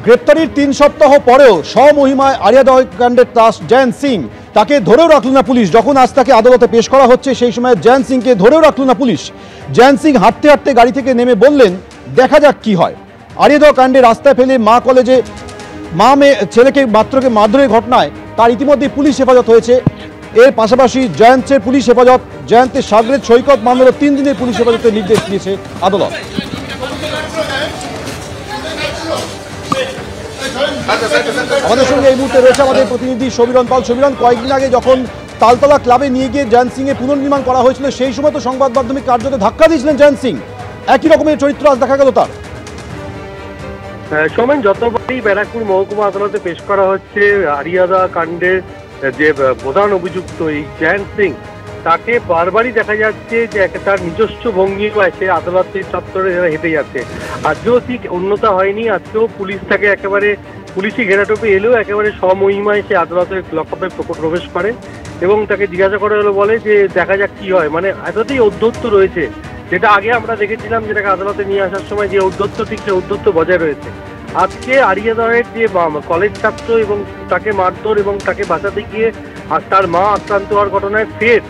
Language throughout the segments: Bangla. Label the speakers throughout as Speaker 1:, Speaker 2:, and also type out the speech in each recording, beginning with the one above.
Speaker 1: গ্রেপ্তারির 3 সপ্তাহ পরেও স্বমহিমায় আরিয়াদহ কাণ্ডের ত্রাস জয়ন্ত সিং, তাকে ধরেও রাখল না পুলিশ। যখন আজ তাকে আদালতে পেশ করা হচ্ছে সেই সময় জয়ন্ত সিংকে ধরেও রাখল না পুলিশ। জয়ন্ত সিং হাঁটতে হাঁটতে গাড়ি থেকে নেমে বললেন, দেখা যাক কি হয়। আরিয়াদহ কাণ্ডে রাস্তায় ফেলে মা কলেজে ছেলেকে মাত্রকে মারধরের ঘটনায় তার ইতিমধ্যেই পুলিশ হেফাজত হয়েছে। এর পাশাপাশি জয়ন্তের পুলিশ হেফাজত, জয়ন্তের সাগরের সৈকত মামলার 3 দিনের পুলিশ হেফাজতের নির্দেশ দিয়েছে আদালত। আমাদের সঙ্গে এই মুহূর্তে রয়েছে আমাদের প্রতিনিধি সমীরণ পাল। সমীরণ, কয়েকদিন আগে যখন তালতলা ক্লাবে নিয়ে গিয়ে জয়ন্ত সিং এর পুনর্নির্মাণ করা হয়েছিল সেই সময় তো সংবাদ মাধ্যমে কার্যত ধাক্কা দিয়েছিলেন জয়ন্ত সিং। একই রকমের চরিত্র আজ দেখা গেল তার।
Speaker 2: সোমেন, যতবারই ব্যারাকপুর মহকুমা আদালতে পেশ করা হচ্ছে আরিয়াদহ কাণ্ডের যে প্রধান অভিযুক্ত এই জয়ন্ত সিং, তাকে বারবারই দেখা যাচ্ছে যে তার নিজস্ব ভঙ্গিমায় সে আদালতের চত্বরে হেঁটে যাচ্ছে। আজকেও ঠিক অন্যতা হয়নি। আজকেও পুলিশ তাকে একেবারে পুলিশি ঘেরাটোপে এলেও একেবারে স্বমহিমায় সে আদালতের লকআপে প্রবেশ করে এবং তাকে জিজ্ঞাসা করা হলো, বলে যে দেখা যাক কি হয়। মানে এতটাই ঔদ্ধত্য রয়েছে, যেটা আগে আমরা দেখেছিলাম যেটাকে আদালতে নিয়ে আসার সময় যে ঔদ্ধত্য, ঠিক সে ঔদ্ধত্য বজায় রয়েছে। আজকে আরিয়াদহের যে কলেজ ছাত্র এবং তাকে মারধর এবং তাকে বাঁচাতে গিয়ে আর তার মা আক্রান্ত হওয়ার ঘটনায় ফের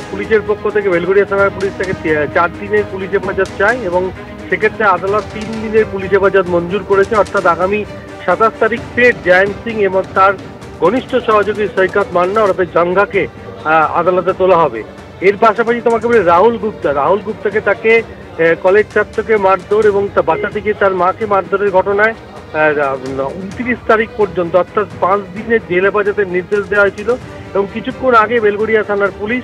Speaker 2: পুলিশের পক্ষ থেকে বেলঘরিয়া থানার পুলিশ থেকে 4 দিনের পুলিশ হেফাজত চায় এবং সেক্ষেত্রে আদালত 3 দিনের পুলিশ হেফাজত মঞ্জুর করেছে। অর্থাৎ আগামী 27 তারিখ ফের জয়ন্ত সিং এবং তার ঘনিষ্ঠ সহযোগী সৈকত মান্না ওরফে জঙ্গাকে আদালতে তোলা হবে। এর পাশাপাশি তোমাকে বলি রাহুল গুপ্তাকে তাকে কলেজ ছাত্রকে মারধর এবং বাঁচাতে গিয়ে তার মাকে মারধরের ঘটনায় 29 তারিখ পর্যন্ত অর্থাৎ 5 দিনের জেল হেফাজতের নির্দেশ দেওয়া হয়েছিল। এবং কিছুক্ষণ আগে বেলঘরিয়া থানার পুলিশ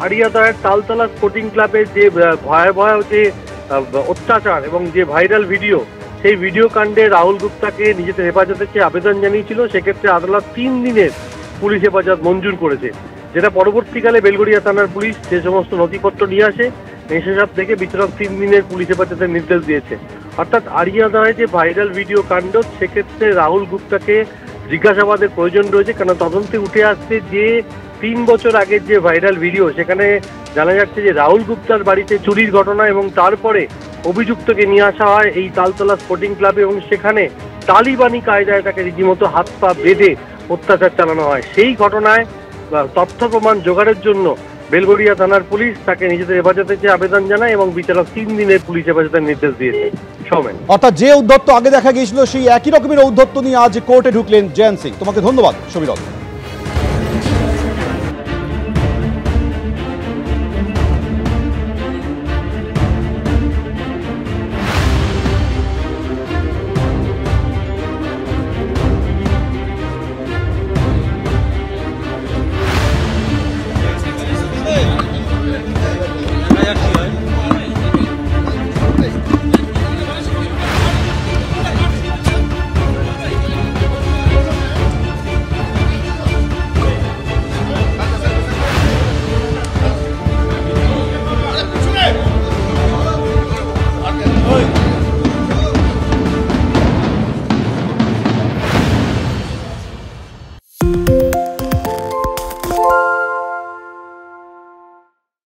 Speaker 2: আরিয়াদহের তালতলা স্পোর্টিং ক্লাবের যে ভয়াবহ যে অত্যাচার এবং যে ভাইরাল ভিডিও, সেই ভিডিও কাণ্ডে রাহুল গুপ্তাকে নিজেদের হেফাজতের চেয়ে আবেদন জানিয়েছিল। সেক্ষেত্রে আদালত 3 দিনের পুলিশ হেফাজত মঞ্জুর করেছে, যেটা পরবর্তীকালে বেলঘরিয়া থানার পুলিশ যে সমস্ত নথিপত্র নিয়ে আসে সেসব থেকে বিচারক 3 দিনের পুলিশ হেফাজতের নির্দেশ দিয়েছে। অর্থাৎ আরিয়াদহে যে ভাইরাল ভিডিও কাণ্ড, সেক্ষেত্রে রাহুল গুপ্তাকে জিজ্ঞাসাবাদের প্রয়োজন রয়েছে। কারণ তদন্তে উঠে আসছে যে 3 বছর আগের যে ভাইরাল ভিডিও, সেখানে জানা যাচ্ছে যে রাহুল গুপ্তার বাড়িতে চুরির ঘটনা এবং তারপরে অভিযুক্তকে নিয়ে আসা হয় এই তালতলা স্পোর্টিং ক্লাবে এবং সেখানে তালিবানি কায়দায় তাকে রীতিমতো হাত পা বেঁধে অত্যাচার চালানো হয়। সেই ঘটনায় তথ্য প্রমাণ জোগাড়ের জন্য বেলঘরিয়া থানার পুলিশ তাকে নিজেদের হেফাজতে চেয়ে আবেদন জানায় এবং বিচারক 3 দিনের পুলিশ হেফাজতের নির্দেশ দিয়েছে। সমেন,
Speaker 1: অর্থাৎ যে ঔদ্ধত্য আগে দেখা গিয়েছিল সেই একই রকমের ঔদ্ধত্য নিয়ে আজ কোর্টে ঢুকলেন জয়ন্ত সিং। তোমাকে ধন্যবাদ সমীরণ।